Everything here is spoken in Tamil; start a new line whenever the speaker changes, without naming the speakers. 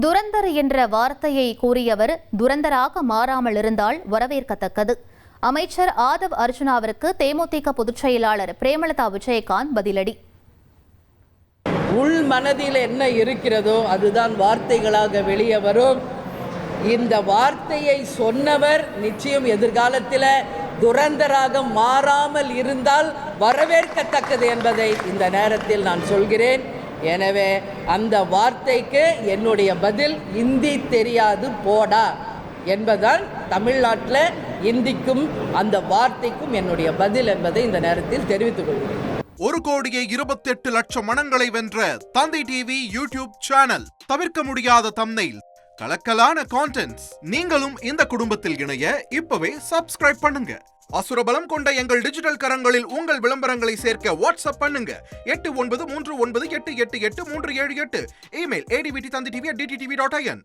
துரந்தர் என்ற வார்த்தையை கூறியவர் துரந்தராக மாறாமல் இருந்தால் வரவேற்கத்தக்கது. அமைச்சர் ஆதவ் அர்ஜுனாவிற்கு தேமுதிக பொதுச் செயலாளர் பிரேமலதா விஜயகாந்த் பதிலடி.
உள் மனதில் என்ன இருக்கிறதோ அதுதான் வார்த்தைகளாக வெளியே வரும். இந்த வார்த்தையை சொன்னவர் நிச்சயம் எதிர்காலத்தில் துரந்தராக மாறாமல் இருந்தால் வரவேற்கத்தக்கது என்பதை இந்த நேரத்தில் நான் சொல்கிறேன். எனவே அந்த வார்த்தைக்கு என்னுடைய பதில் இந்தி தெரியாது போடா என்பதால் தமிழ்நாட்டில் இந்திக்கும் அந்த வார்த்தைக்கும் என்னுடைய பதில் என்பதை இந்த நேரத்தில் தெரிவித்துக் கொள்கிறேன்.
1,28,00,000 மனங்களை வென்ற தந்தி டிவி யூடியூப் சேனல். தவிர்க்க முடியாத தம்ப்நெயில், கலக்கலான கான்டென்ட்ஸ். நீங்களும் இந்த குடும்பத்தில் இணைய இப்பவே சப்ஸ்கிரைப் பண்ணுங்க. அசுரபலம் கொண்ட எங்கள் டிஜிட்டல் கரங்களில் உங்கள் விளம்பரங்களை சேர்க்க வாட்ஸ்அப் பண்ணுங்க. 8939888838. Email advtthanditv@dttv.in.